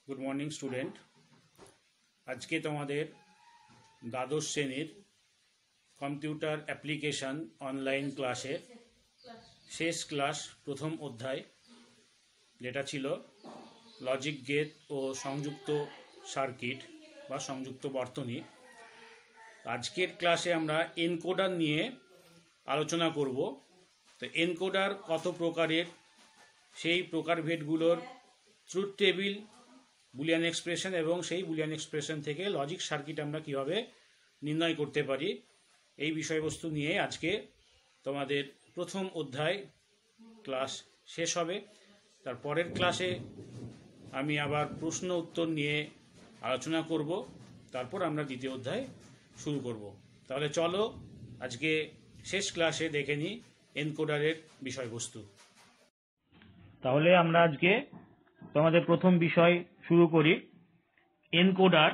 Good morning student. আজকে তোমাদের দ্বাদশ শ্রেণীর কম্পিউটার অ্যাপ্লিকেশন অনলাইন ক্লাসের শেষ ক্লাস প্রথম অধ্যায়, যেটা ছিল লজিক গেট ও সংযুক্ত সার্কিট বা সংযুক্ত বর্তনী। আজকের ক্লাসে আমরা এনকোডার নিয়ে আলোচনা করব। তো এনকোডার কত প্রকারের, সেই প্রকারভেদগুলোর ট্রুথ টেবিল, বুলিয়ান এক্সপ্রেশন এবং সেই বুলিয়ান এক্সপ্রেশন থেকে লজিক সার্কিট আমরা কিভাবে নির্ণয় করতে পারি, এই বিষয়বস্তু নিয়ে আজকে তোমাদের প্রথম অধ্যায় ক্লাস শেষ হবে। তার পরের ক্লাসে আমি আবার প্রশ্ন উত্তর নিয়ে আলোচনা করব, তারপর আমরা দ্বিতীয় অধ্যায় শুরু করব। তাহলে চলো আজকে শেষ ক্লাসে দেখে নিই এনকোডারের বিষয়বস্তু। তাহলে আমরা আজকে তোমাদের প্রথম বিষয় শুরু করি, এনকোডার।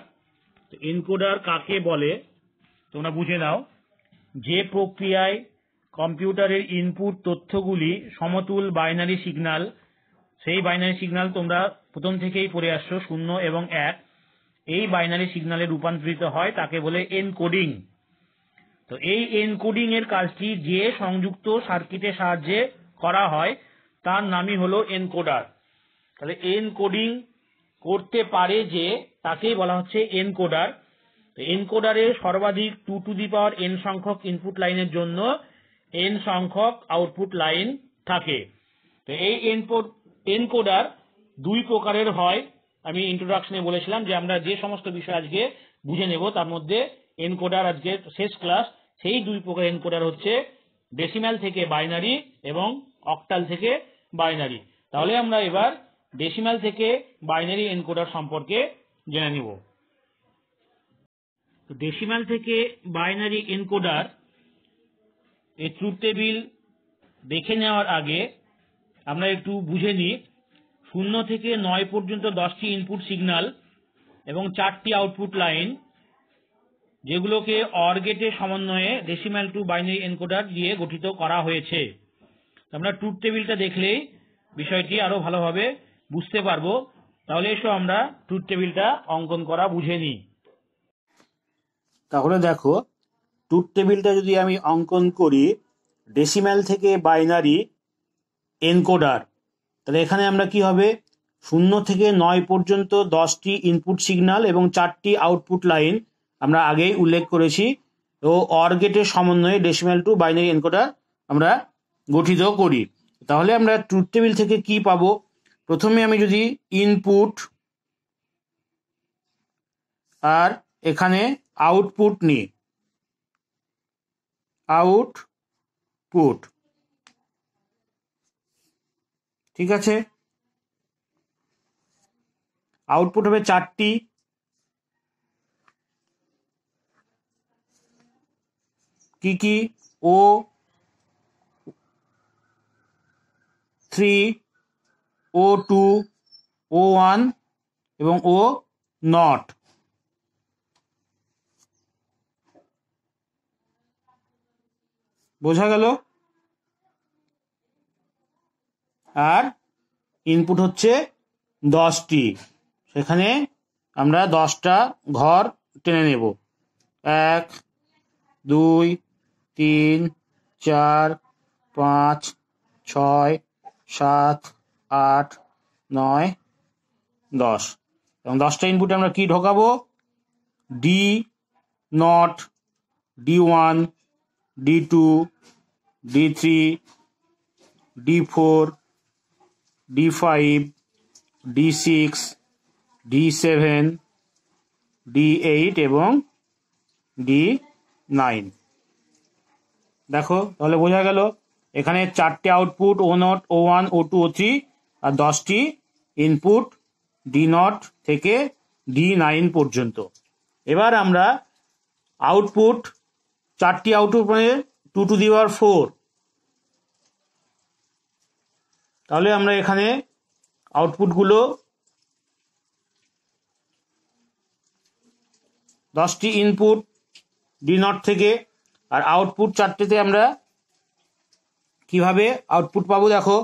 এনকোডার কাকে বলে তোমরা বুঝে নাও। যে প্রক্রিয়ায় কম্পিউটারের ইনপুট তথ্যগুলি সমতুল বাইনারি সিগন্যাল, সেই বাইনারি সিগন্যাল তোমরা প্রথম থেকেই পড়ে আসছো 0 এবং 1, এই বাইনারি সিগন্যালে রূপান্তরিত হয় তাকে বলে এনকোডিং। তো এই এনকোডিং এর কাজটি যে সংযুক্ত সার্কিটের সাহায্যে করা হয় তার নামই হলো এনকোডার। তাহলে এনকোডিং করতে পারে যে, তাকেই বলা হচ্ছে এনকোডার। এনকোডারে সর্বাধিক 2n সংখ্যক ইনপুট লাইনের জন্য n সংখ্যক আউটপুট লাইন থাকে। তো এই এনকোডার দুই প্রকারের হয়। আমি ইন্ট্রোডাকশনে বলেছিলাম যে আমরা যে সমস্ত বিষয় আজকে বুঝে নেব তার মধ্যে এনকোডার আজকের শেষ ক্লাস। সেই দুই প্রকার এনকোডার হচ্ছে ডেসিমাল থেকে বাইনারি এবং অক্টাল থেকে বাইনারি। তাহলে আমরা এবার ডেসিমাল থেকে বাইনারি এনকোডার সম্পর্কে জেনে নিব। ডেসিমাল থেকে বাইনারি এনকোডার এই ট্রুথ টেবিল দেখে নেওয়ার আগে আমরা একটু বুঝে নিই। 0 থেকে 9 পর্যন্ত 10টি ইনপুট সিগন্যাল এবং 4টি আউটপুট লাইন, যেগুলোকে অর গেটের সমন্বয়ে ডেসিমাল টু বাইনারি এনকোডার দিয়ে গঠিত করা হয়েছে। আমরা ট্রুথ টেবিলটা দেখলেই বিষয়টি আরো ভালোভাবে বুঝতে পারবো। তাহলে এসো আমরা ট্রুথ টেবিলটা অঙ্কন করা বুঝে নিই। তাহলে দেখো, ট্রুথ টেবিলটা যদি আমি অঙ্কন করি ডেসিমাল থেকে বাইনারি এনকোডার, তাহলে এখানে আমরা কি হবে, 0 থেকে 9 পর্যন্ত 10টি ইনপুট সিগন্যাল এবং 4টি আউটপুট লাইন আমরা আগেই উল্লেখ করেছি, ও অর গেটের সমন্বয়ে ডেসিমাল টু বাইনারি এনকোডার আমরা গঠিত করি। তাহলে আমরা ট্রুথ টেবিল থেকে কি পাবো, প্রথমে আমি যদি ইনপুট আর এখানে আউটপুট নিই, আউটপুট, ঠিক আছে। আউটপুট হবে 4টি, কি O3, O2, O1 এবং O0। বোঝা গেল? আর ইনপুট হচ্ছে 10টি, সেখানে আমরা 10টা ঘর টেনে নেব। 1, 2, 3, 4, 5, 6, 7, 8, 9, 10 এবং 10টা ইনপুটে আমরা কি ঢোকাবো, D0, D1, D2, D3, D4, D5, D6, D7, D8 এবং D9। দেখো, তাহলে বোঝা গেল এখানে 4টে output O0, O1, O2, O3 আর 10টি ইনপুট D0 থেকে D9 পর্যন্ত। এবার আমরা আউটপুট, 4টি আউটপুট মানে 2^4, তাহলে আমরা এখানে আউটপুটগুলো 10টি ইনপুট D0 থেকে, আর আউটপুট 4টেতে আমরা কিভাবে আউটপুট পাবো, দেখো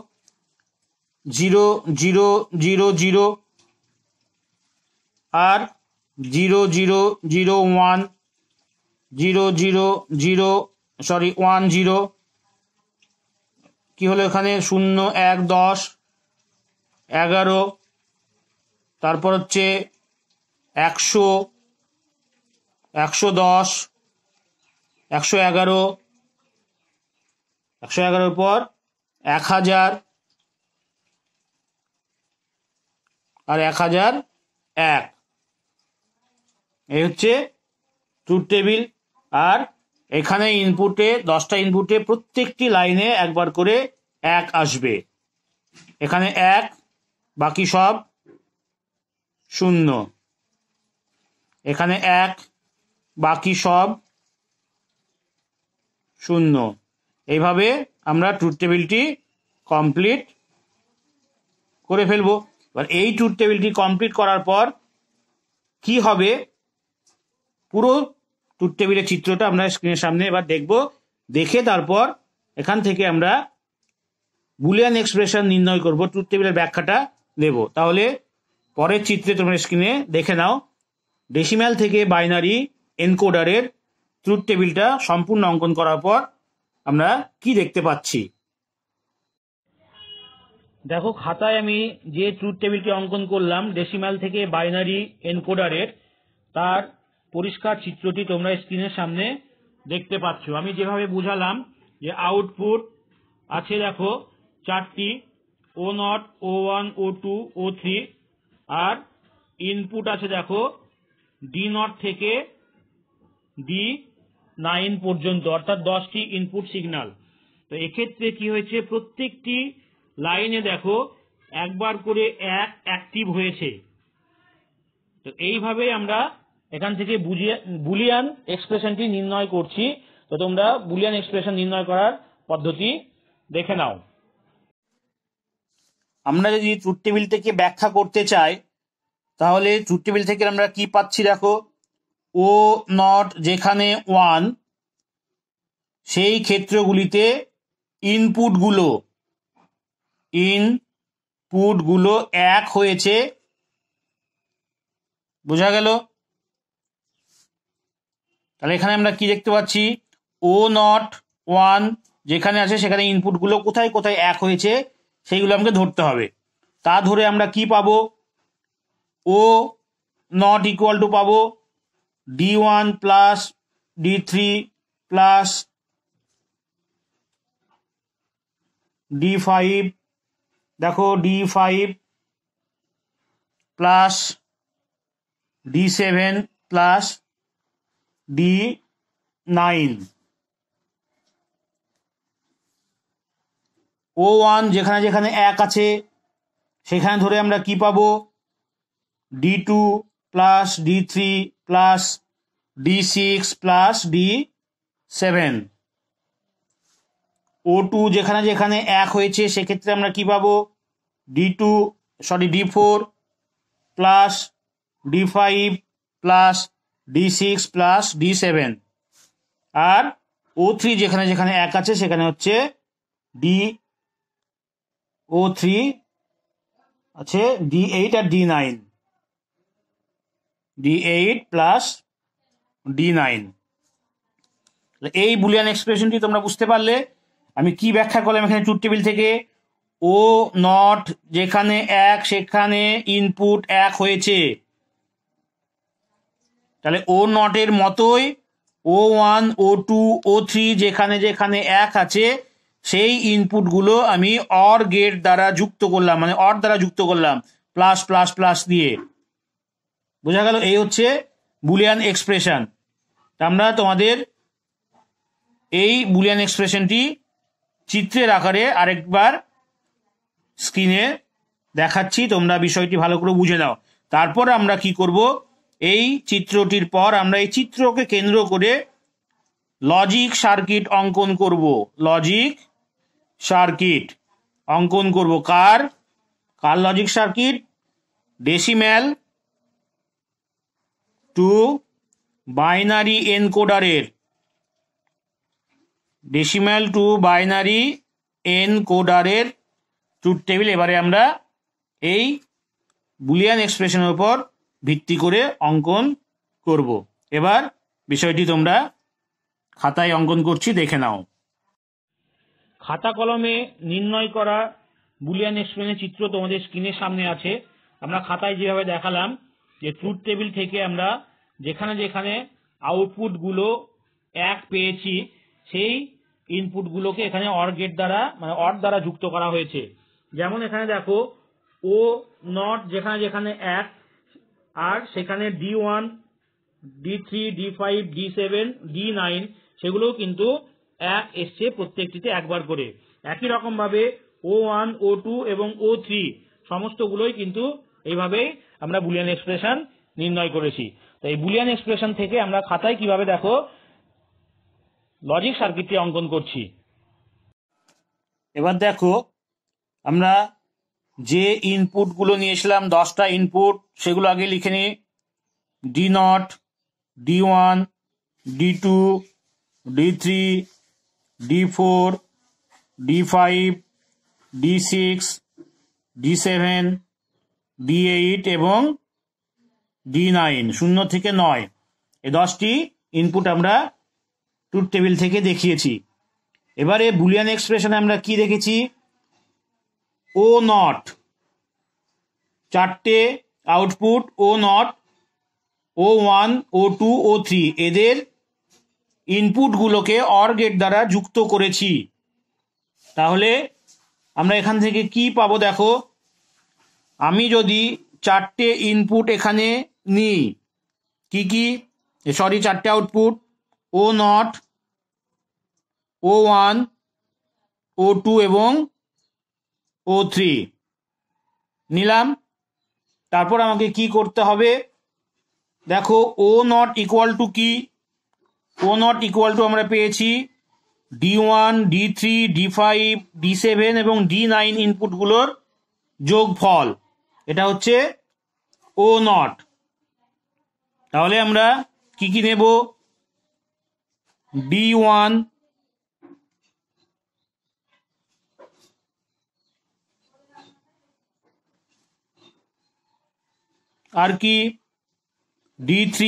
0 0 0 0 আর 0001 10 কি হলো এখানে 0 1 10 11, তারপর হচ্ছে 100 110 111 111 পর 1000 আর 1001। এই হচ্ছে ট্রুথ টেবিল। আর এখানে ইনপুটে 10টা ইনপুটে প্রত্যেকটি লাইনে একবার করে 1 আসবে। এখানে 1, বাকি সব 0। এখানে 1, বাকি সব 0। এইভাবে আমরা ট্রুথ টেবিলটি কমপ্লিট করে ফেলবো। এবার এই ট্রুথ টেবিলটি কমপ্লিট করার পর কি হবে, পুরো ট্রুথ টেবিলের চিত্রটা আমরা স্ক্রিনের সামনে এবার দেখব। দেখে তারপর এখান থেকে আমরা বুলিয়ান এক্সপ্রেশন নির্ণয় করব, ট্রুথ টেবিলের ব্যাখ্যাটা দেব। তাহলে পরের চিত্রে তোমরা স্ক্রিনে দেখে নাও ডেসিম্যাল থেকে বাইনারি এনকোডারের ট্রুথ টেবিলটা সম্পূর্ণ অঙ্কন করার পর আমরা কি দেখতে পাচ্ছি। দেখো খাতায় আমি যে ট্রুথ টেবিলটি অঙ্কন করলাম ডেসিম্যাল থেকে বাইনারি এনকোডারের, তার পরিষ্কার চিত্রটি তোমরা স্ক্রিনের সামনে দেখতে পাচ্ছ। আমি যেভাবে বুঝালাম যে আউটপুট আছে দেখো 4টি, O0, O1, O2, O3, আর ইনপুট আছে দেখো D0 থেকে D9 পর্যন্ত, অর্থাৎ 10টি ইনপুট সিগন্যাল। তো এক্ষেত্রে কি হয়েছে, প্রত্যেকটি লাইনে দেখো একবার করে 1 অ্যাক্টিভ হয়েছে। তো এইভাবে আমরা এখান থেকে বুলিয়ান এক্সপ্রেশনটি নির্ণয় করছি। তো তোমরা বুলিয়ান এক্সপ্রেশন নির্ণয় করার পদ্ধতি দেখে নাও। আমরা যদি ট্রুথ টেবিল থেকে ব্যাখ্যা করতে চাই তাহলে ট্রুথ টেবিল থেকে আমরা কি পাচ্ছি দেখো, O0 যেখানে 1 সেই ক্ষেত্রগুলিতে ইনপুটগুলো 1 হয়েছে, বোঝা গেল? তাহলে এখানে আমরা কি দেখতে পাচ্ছি, O0 1 যেখানে আছে সেখানে ইনপুটগুলো কোথায় কোথায় 1 হয়েছে সেইগুলো আমাকে ধরতে হবে। তা ধরে আমরা কি পাবো, O0 ইকুয়াল টু পাবো D1 plus D3 plus D5, দেখো D5 plus D7 plus D9। O1 যেখানে যেখানে 1 আছে সেখানে ধরে আমরা কি পাবো, D2 plus D3 plus D6 plus D7। O2 যেখানে যেখানে 1 হয়েছে সেক্ষেত্রে আমরা কি পাবো, D4 plus D5 plus D6 plus D7। আর O3 যেখানে যেখানে 1 আছে সেখানে হচ্ছে O3 আছে D8 আর D9, D8 প্লাস D9। এই বুলিয়ান এক্সপ্রেশনটি তোমরা বুঝতে পারলে। আমি কি ব্যাখ্যা করলাম এখানে ট্রুথ টেবিল থেকে, O0 যেখানে 1 সেখানে ইনপুট 1 হয়েছে, তাহলে O0 এর মতোই O1, O2, O3 যেখানে যেখানে 1 আছে সেই ইনপুটগুলো আমি অর গেট দ্বারা যুক্ত করলাম, মানে অর দ্বারা যুক্ত করলাম প্লাস প্লাস প্লাস দিয়ে। বোঝা গেল? এই হচ্ছে বুলিয়ান এক্সপ্রেশন। আমরা তোমাদের এই বুলিয়ান এক্সপ্রেশনটি চিত্রের আকারে আরেকবার স্ক্রিনে দেখাচ্ছি, তোমরা বিষয়টি ভালো করে বুঝে নাও। তারপর আমরা কি করব, এই চিত্রটির পর আমরা এই চিত্রকে কেন্দ্র করে লজিক সার্কিট অঙ্কন করব। লজিক সার্কিট অঙ্কন করব কার logic circuit, decimal to binary এনকোডারের, ডেসিম্যাল টু বাইনারি এনকোডারের ট্রুথ টেবিল। এবারে আমরা এই বুলিয়ান এক্সপ্রেশনের উপর ভিত্তি করে অঙ্কন করব। এবার বিষয়টি তোমরা খাতায় অঙ্কন করছি, দেখে নাও। খাতা কলমে নির্ণয় করা বুলিয়ান এক্সপ্রেশনের চিত্র তোমাদের স্ক্রিনের সামনে আছে। আমরা খাতায় যেভাবে দেখালাম যে ট্রুথ টেবিল থেকে আমরা যেখানে যেখানে আউটপুটগুলো 1 পেয়েছি সেই ইনপুটগুলোকে এখানে অর গেট দ্বারা মানে অর দ্বারা যুক্ত করা হয়েছে। যেমন এখানে দেখো ও নট যেখানে যেখানে 1 আর সেখানে D1 D3 D5 D7 D9 সেগুলোও কিন্তু 1 এসছে প্রত্যেকটিতে একবার করে। একই রকম ভাবে O1 O2 এবং O3 সমস্তগুলোই কিন্তু এইভাবেই আমরা বুলিয়ান এক্সপ্রেশন নির্ণয় করেছি। তো এই বুলিয়ান এক্সপ্রেশন থেকে আমরা খাতায় কিভাবে দেখো লজিক সার্কিটটি অঙ্কন করছি। এবার দেখো আমরা যে ইনপুটগুলো নিয়েছিলাম 10টা ইনপুট সেগুলো আগে লিখে নিই। D0 D1 D2 D3 D4 D5 D6 D7 D8 এবং D9 0 থেকে 9 এই 10টি ইনপুট আমরা ট্রুথ টেবিল থেকে দেখিয়েছি। এবারে বুলিয়ান এক্সপ্রেশনে আমরা কি দেখেছি? ও নট 4টে output O not O1 O2 O3 এদের ইনপুটগুলোকে অর গেট দ্বারা যুক্ত করেছি। তাহলে আমরা এখান থেকে কি পাবো দেখো, আমি যদি 4টে ইনপুট এখানে নিই, কি কি 4টে output O not O1 O2 এবং O3 নিলাম। তারপর আমাকে কি করতে হবে দেখো, ও নট ইকুয়াল টু কি? ও নট ইকুয়াল টু আমরা পেয়েছি D1 D3 D5 D7 এবং D9 ইনপুটগুলোর যোগফল, এটা হচ্ছে ও নট। তাহলে আমরা কি কি নেব? D1 আর কি D3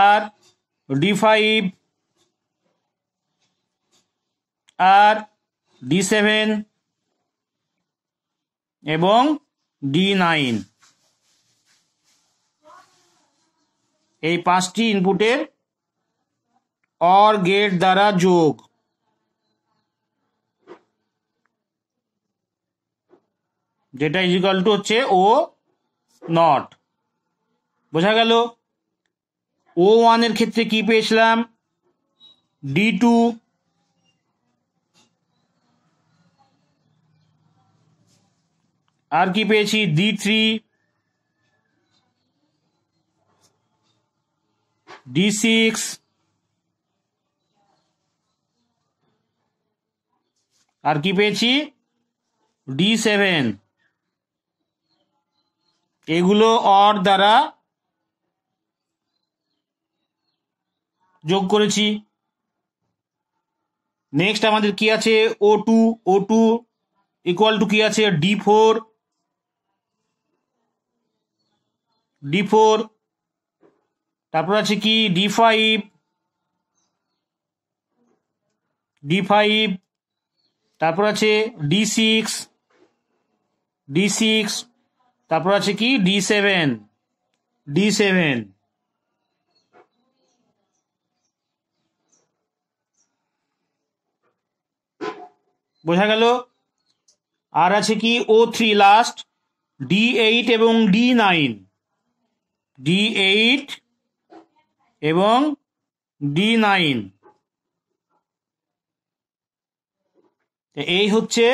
আর D5 আর D7 এবং D9 এই 5টি ইনপুটের অর গেট দ্বারা যোগ। যেটা ইজিক্যাল টু হচ্ছে ও নট। বোঝা গেল? O1 এর ক্ষেত্রে কি পেয়েছিলাম? D2 আর কি পেয়েছি? D3 D6 আর কি পেয়েছি? D7। এগুলো অর দ্বারা যোগ করেছি। নেক্সট আমাদের কি আছে? O2 ইকুয়াল টু কি আছে? D4 তারপর আছে কি? D5 তারপর আছে D6 তারপর আছে কি? D7 বোঝা গেল? আর আছে কি? O3 লাস্ট, D8 এবং D9 এই হচ্ছে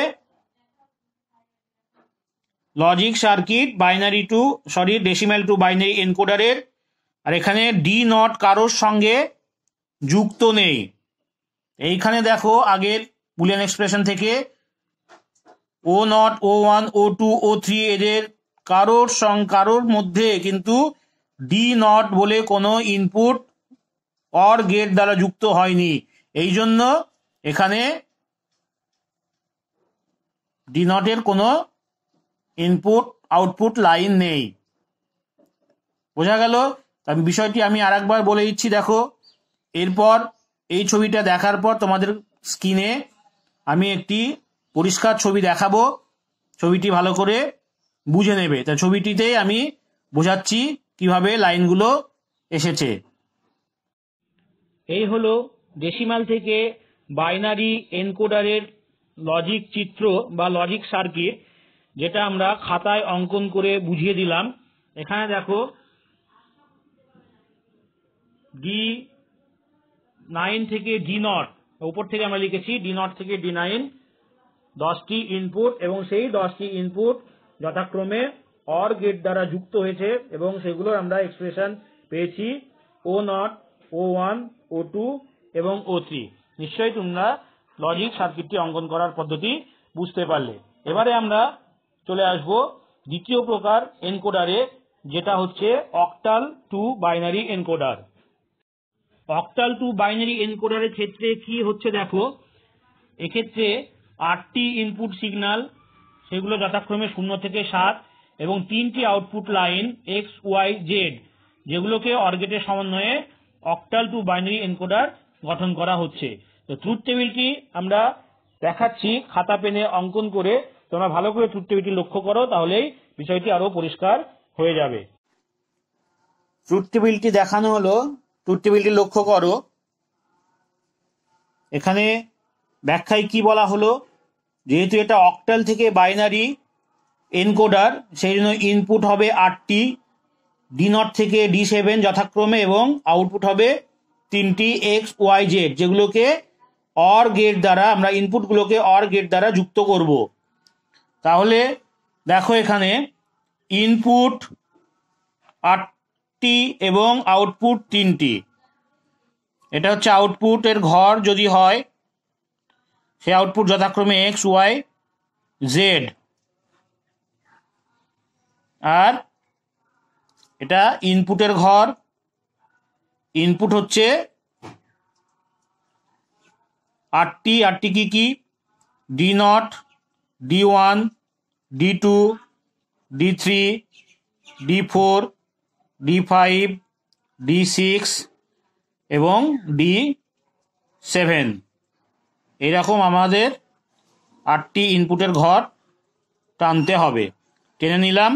logic circuit decimal to binary এনকোডারের। আর এখানে D0 কারোর সঙ্গে যুক্ত নেই। এইখানে দেখো আগের বুলিয়ান এক্সপ্রেশন থেকে O0 O1 O2 O3 এদের কারোর মধ্যে কিন্তু D0 বলে কোনো ইনপুট অর গেট দ্বারা যুক্ত হয়নি। এই জন্য এখানে D0 এর কোনো ইনপুট আউটপুট লাইন নেই। বোঝা গেল? বিষয়টি আমি আরেকবার বলে দিচ্ছি, দেখো। এরপর এই ছবিটা দেখার পর তোমাদের স্ক্রিনে আমি একটি পরিষ্কার ছবি দেখাবো, ছবিটি ভালো করে বুঝে নেবে। তা ছবিটিতে আমি বোঝাচ্ছি কিভাবে লাইনগুলো এসেছে। এই হলো ডেসিমাল থেকে বাইনারি এনকোডারের লজিক চিত্র বা লজিক সার্কিট, যেটা আমরা খাতায় অঙ্কন করে বুঝিয়ে দিলাম। এখানে দেখো D9 থেকে D0, উপর থেকে আমরা লিখেছি D0 থেকে D9 10টি ইনপুট, এবং সেই 10টি ইনপুট যথাক্রমে অর গেট দ্বারা যুক্ত হয়েছে, এবং সেগুলোর আমরা এক্সপ্রেশন পেয়েছি O0, O1, O2 এবং O3। নিশ্চয়ই তোমরা লজিক সার্কিটটি অঙ্কন করার পদ্ধতি বুঝতে পারলে। এবারে আমরা চলে আসব দ্বিতীয় প্রকার এনকোডারে, যেটা হচ্ছে octal to binary encoder. Octal to binary এনকোডারের ক্ষেত্রে কি হচ্ছে দেখো, এক্ষেত্রে 8টি ইনপুট সিগন্যাল, সেগুলো যথাক্রমে 0 থেকে 7, এবং 3টি output line X, Y, Z, যেগুলোকে অর গেটের সমন্বয়ে অক্টাল টু বাইনারি এনকোডার গঠন করা হচ্ছে। তো ট্রুথ টেবিলটি আমরা দেখাচ্ছি খাতা পেনে অঙ্কন করে। তোমরা ভালো করে ট্রুথ টেবিলটি লক্ষ্য করো, তাহলেই বিষয়টি আরো পরিষ্কার হয়ে যাবে। ট্রুথ টেবিলটি দেখানো হলো, ট্রুথ টেবিলটি লক্ষ্য করো। এখানে ব্যাখ্যায় কি বলা হলো, যেহেতু এটা অক্টাল থেকে বাইনারি এনকোডার, সেই জন্য ইনপুট হবে 8টি, D0 থেকে D7 যথাক্রমে, এবং আউটপুট হবে 3টি X, Y, Z, যেগুলোকে অর গেট দ্বারা, আমরা ইনপুটগুলোকে অর গেট দ্বারা যুক্ত করব। তাহলে দেখো এখানে ইনপুট 8টি এবং আউটপুট 3টি। এটা হচ্ছে আউটপুটের ঘর যদি হয়, সে আউটপুট যথাক্রমে X, Y, Z, আর এটা ইনপুটের ঘর। ইনপুট হচ্ছে 8টি কি কি? D0, D1, D2, D3, D4, D5, D6 এবং D7। এরকম আমাদের 8টি ইনপুটের ঘর টানতে হবে। টেনে নিলাম।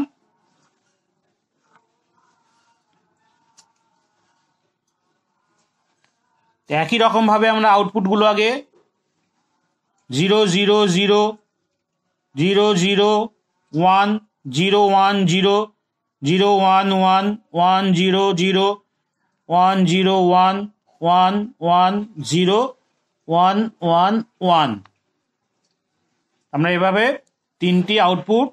একই রকম ভাবে আমরা আউটপুটগুলো আগে 0 0 0 0 0 1 0 1 0 0 1 1 1 0 0 1 0 1 1 1 0 1 1 1, আমরা এভাবে 3টি আউটপুট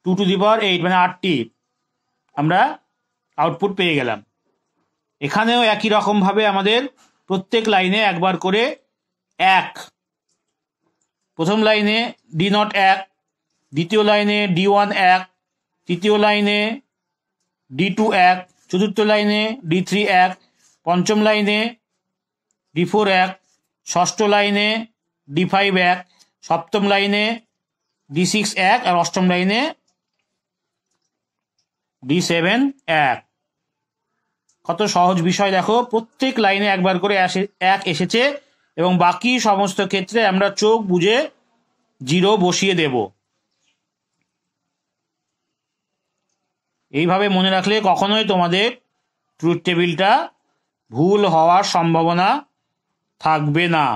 2 to the power 8 মানে 8টি আমরা আউটপুট পেয়ে গেলাম। এখানেও একই রকম ভাবে আমাদের প্রত্যেক লাইনে একবার করে 1, প্রথম লাইনে D0 1, দ্বিতীয় লাইনে D1 1, তৃতীয় লাইনে D2 1, চতুর্থ লাইনে D3 1, পঞ্চম লাইনে D4 1, ষষ্ঠ লাইনে D5 1, সপ্তম লাইনে D6 1, আর অষ্টম লাইনে D7 1। কত সহজ বিষয় দেখো, প্রত্যেক লাইনে একবার করে 1 এসেছে, এবং বাকি সমস্ত ক্ষেত্রে আমরা চোখ বুঝে 0 বসিয়ে দেব। এইভাবে মনে রাখলে কখনোই তোমাদের ট্রুথ টেবিলটা ভুল হওয়ার সম্ভাবনা থাকবে না।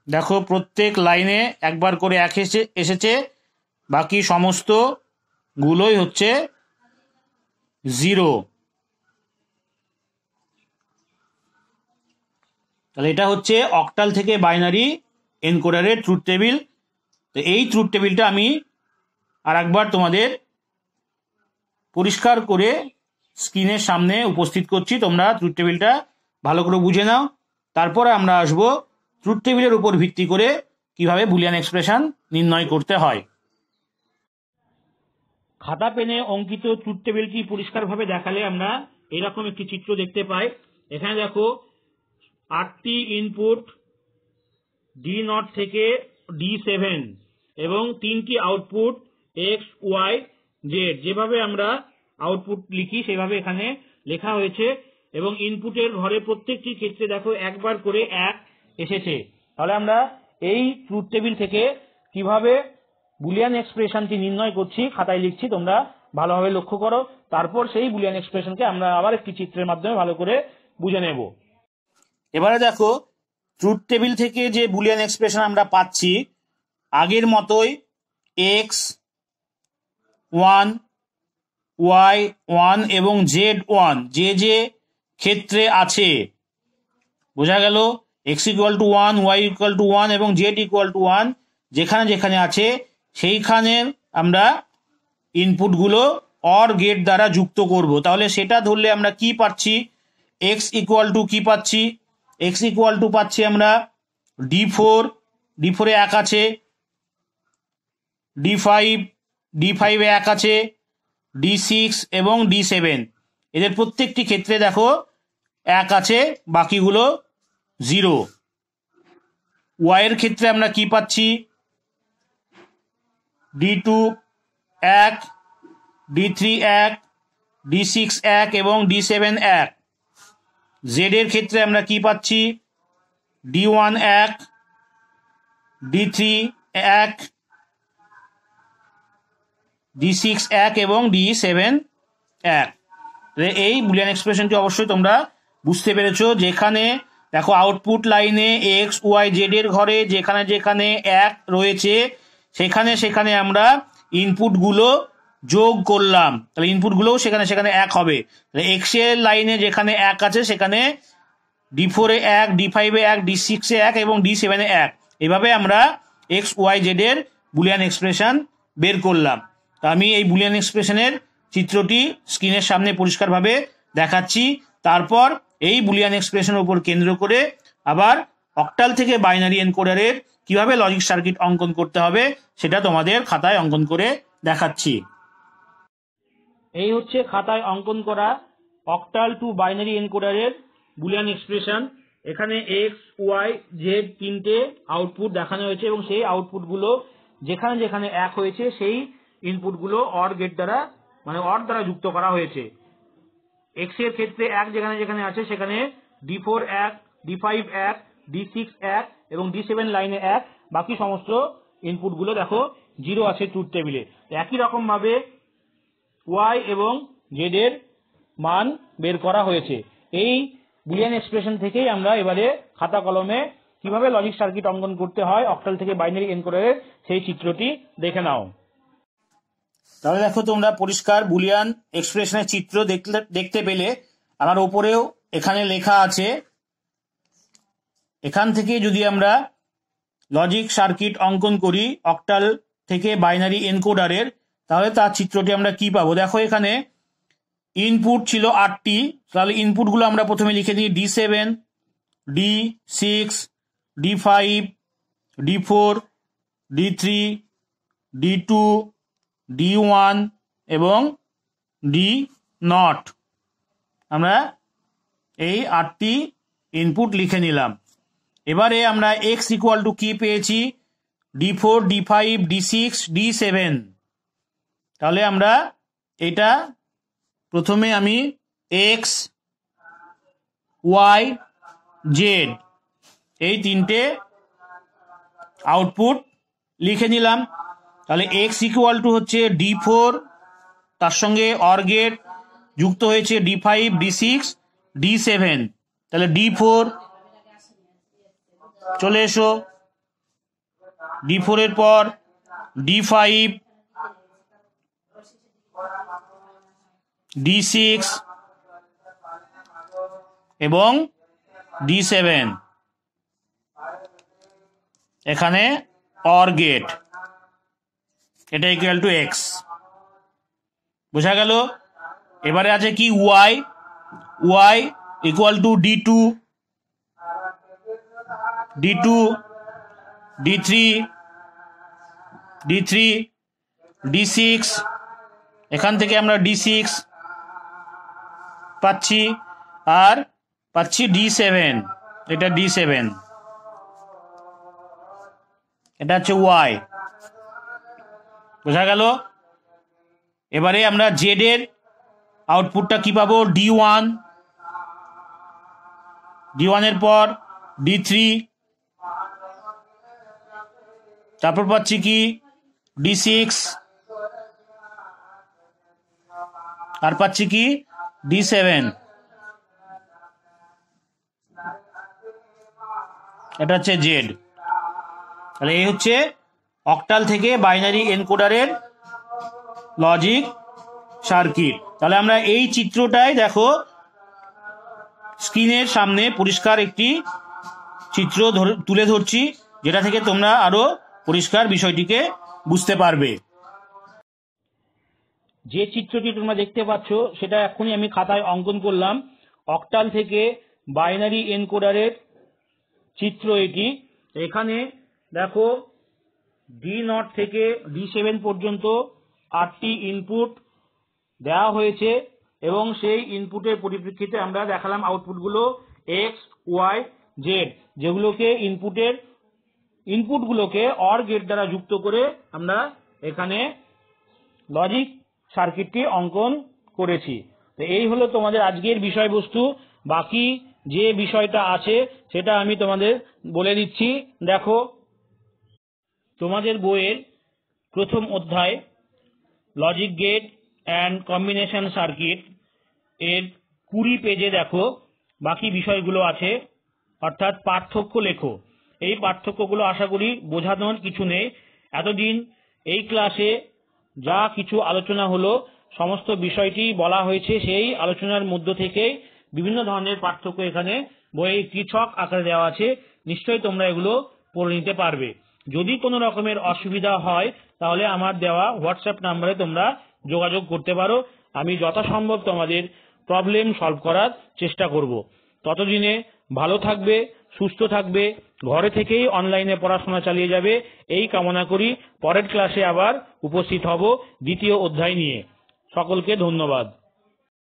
দেখো প্রত্যেক লাইনে একবার করে 1 এসেছে, বাকি সমস্ত গুলোই হচ্ছে 0। তাহলে এটা হচ্ছে অক্টাল থেকে বাইনারি এনকোডারের ট্রুথ টেবিল। তো এই ট্রুথ টেবিলটা আমি আর একবার তোমাদের পরিষ্কার করে স্ক্রিনের সামনে উপস্থিত করছি। তোমরা ট্রুথ টেবিলটা ভালো করে বুঝে নাও। তারপরে আমরা আসবো ট্রুথ টেবিলের উপর ভিত্তি করে কিভাবে বুলিয়ান এক্সপ্রেশন নির্ণয় করতে হয়। খাতা পেনে অঙ্কিত ট্রুথ টেবিলটি পরিষ্কারভাবে দেখালে আমরা এরকম একটি চিত্র দেখতে পাই। এখানে দেখো 8টি ইনপুট D0 থেকে D7 এবং তিনটি আউটপুট X Y Z যেভাবে আমরা আউটপুট লিখি সেভাবে এখানে লেখা হয়েছে এবং ইনপুটের ঘরে প্রত্যেকটি ক্ষেত্রে দেখো একবার করে 1 এসেছে। তাহলে আমরা এই ট্রুথ টেবিল থেকে কিভাবে বুলিয়ান এক্সপ্রেশনটি নির্ণয় করছি খাতায় লিখছি, তোমরা ভালোভাবে লক্ষ্য করো। তারপর সেই বুলিয়ান এক্সপ্রেশনকে আমরা আবার একটি চিত্রের মাধ্যমে ভালো করে বুঝে নেব। এবারে দেখো ট্রুথ টেবিল থেকে যে বুলিয়ান এক্সপ্রেশন আমরা পাচ্ছি আগের মতোই x1 y1 এবং z1 যে যে ক্ষেত্রে আছে, বোঝা গেল x=1 y=1 এবং z=1 যেখানে যেখানে আছে সেইখানে আমরা ইনপুটগুলো অর গেট দ্বারা যুক্ত করব। তাহলে সেটা ধরলে আমরা কি পাচ্ছি, x= কি পাচ্ছি, x= পাচ্ছি আমরা d4, d4 এ 1 আছে, d5 এ 1 আছে, d6 এবং d7 এদের প্রত্যেকটি ক্ষেত্রে দেখো 1 আছে, বাকিগুলো 0। y এর ক্ষেত্রে আমরা কি পাচ্ছি, d2 1, d3 1, d6 1 এবং d7 1। z এর ক্ষেত্রে আমরা কি পাচ্ছি, d1 1, d3 1, d6 1 এবং d7 1। এই বুলিয়ান এক্সপ্রেশনটি অবশ্যই তোমরা বুঝতে পেরেছো। যেখানে দেখো আউটপুট লাইনে x y z এর ঘরে যেখানে যেখানে 1 রয়েছে সেখানে সেখানে আমরা ইনপুটগুলো যোগ করলাম, তাহলে ইনপুটগুলোও সেখানে সেখানে 1 হবে। x এর লাইনে যেখানে 1 আছে সেখানে d4 এ 1, d5 এ 1, d6 এ 1 এবং d7 এ 1। এভাবে আমরা x y z এর বুলিয়ান এক্সপ্রেশন বের করলাম। আমি এই বুলিয়ান এক্সপ্রেশনের চিত্রটি স্ক্রিনের সামনে পরিষ্কারভাবে দেখাচ্ছি। তারপর এই বুলিয়ান এক্সপ্রেশনের উপর কেন্দ্র করে আবার অক্টাল থেকে বাইনারি এনকোডারের কিভাবে লজিক সার্কিট অঙ্কন করতে হবে সেটা তোমাদের খাতায় অঙ্কন করে দেখাচ্ছি। এই হচ্ছে খাতায় অঙ্কন করা অক্টাল টু বাইনারি এনকোডারের বুলিয়ান এক্সপ্রেশন। এখানে x y z তিনটে আউটপুট দেখানো হয়েছে এবং সেই আউটপুটগুলো যেখানে যেখানে 1 হয়েছে সেই ইনপুটগুলো অর গেট দ্বারা মানে অর দ্বারা যুক্ত করা হয়েছে। x এর ক্ষেত্রে 1 যেখানে যেখানে আছে সেখানে d4 1, d5 1, d6 1 এবং d7 লাইনে 1, বাকি সমস্ত ইনপুটগুলো দেখো 0 আছে ট্রুথ টেবিলে। একই রকম ভাবে y এবং z এর মান বের করা হয়েছে। এই বুলিয়ান এক্সপ্রেশন থেকেই আমরা এবারে খাতা কলমে কিভাবে লজিক সার্কিট অঙ্কন করতে হয় অক্টাল থেকে বাইনারি এনকোডারের সেই চিত্রটি দেখে নাও। তাহলে দেখো তোমরা পরিষ্কার বুলিয়ান এক্সপ্রেশনের চিত্র দেখতে পেলে। আমার ওপরেও এখানে লেখা আছে। এখান থেকে যদি আমরা লজিক সার্কিট অঙ্কন করি অক্টাল থেকে বাইনারি এনকোডারের তাহলে তার চিত্রটি আমরা কি পাবো, দেখো এখানে ইনপুট ছিল 8টি। তাহলে ইনপুটগুলো আমরা প্রথমে লিখে দিই d7, d6, d5, d4, d3, d2, d1 এবং d0। আমরা এই 8টি ইনপুট লিখে নিলাম। এবারে আমরা x= কি পেয়েছি, d4, d5, d6, d7। তাহলে আমরা এটা প্রথমে আমি x y z এই তিনটে আউটপুট লিখে নিলাম। তাহলে x= হচ্ছে d4, তার সঙ্গে অর গেট যুক্ত হয়েছে d5, d6, d7। তাহলে d4 চলে এসো, d4 এর পর d5, d6 এবং d7। এখানে অর গেট, এটা ইকুয়াল টু x, বোঝা গেল। এবারে আছে কি y equal to d2, d3, d6, এখান থেকে আমরা d6 পাচ্ছি, আর পাচ্ছি d7, এটা d7। এটা হচ্ছে ওয়াই। বোঝা গেল? এবারে আমরা জেড এর আউটপুটটা কি পাবো? D1, D1 এর পর D3, তারপর পাচ্ছি কি D6, আর পাচ্ছি কি D7। এটা হচ্ছে জেড। তাহলে এই হচ্ছে অক্টাল থেকে বাইনারি এনকোডারের লজিক সার্কিট। তাহলে আমরা এই চিত্রটাই দেখো স্ক্রিনের সামনে পরিষ্কার একটি চিত্র তুলে ধরছি, যেটা থেকে তোমরা আরো পরিষ্কার বিষয়টিকে বুঝতে পারবে। যে চিত্রটি তোমরা দেখতে পাচ্ছ সেটা এখনই আমি খাতায় অঙ্কন করলাম। অক্টাল থেকে বাইনারি এনকোডারের চিত্র এটি। এখানে দেখো D0 থেকে D7 পর্যন্ত 8টি ইনপুট দেওয়া হয়েছে এবং সেই ইনপুটের পরিপ্রেক্ষিতে আমরা দেখালাম আউটপুটগুলো এক্স, ওয়াই, জেড, যেগুলোকে ইনপুটগুলোকে অর গেট দ্বারা যুক্ত করে আমরা এখানে লজিক সার্কিটটি অঙ্কন করেছি। তো এই হলো তোমাদের আজকের বিষয়বস্তু। বাকি যে বিষয়টা আছে সেটা আমি তোমাদের বলে দিচ্ছি। দেখো, তোমাদের বইয়ের প্রথম অধ্যায় logic gate and combination circuit এর 20 পেজে দেখো বাকি বিষয়গুলো আছে, অর্থাৎ পার্থক্য লেখো। এই পার্থক্যগুলো আশা করি বোঝানোর কিছু নেই। এতদিন এই ক্লাসে যা কিছু আলোচনা হলো সমস্ত বিষয়টি বলা হয়েছে, সেই আলোচনার মধ্য থেকে বিভিন্ন ধরনের পার্থক্য এখানে বইয়ে পৃথক আকারে দেওয়া আছে। নিশ্চয়ই তোমরা এগুলো পড়ে নিতে পারবে। যদি কোনো রকমের অসুবিধা হয় তাহলে আমার দেওয়া হোয়াটসঅ্যাপ নাম্বারে তোমরা যোগাযোগ করতে পারো। আমি যথাসম্ভব তোমাদের প্রবলেম সলভ করার চেষ্টা করব। ততদিনে ভালো থাকবে, সুস্থ থাকবে, ঘরে থেকেই অনলাইনে পড়াশোনা চালিয়ে যাবে এই কামনা করি। পরের ক্লাসে আবার উপস্থিত হব দ্বিতীয় অধ্যায় নিয়ে। সকলকে ধন্যবাদ।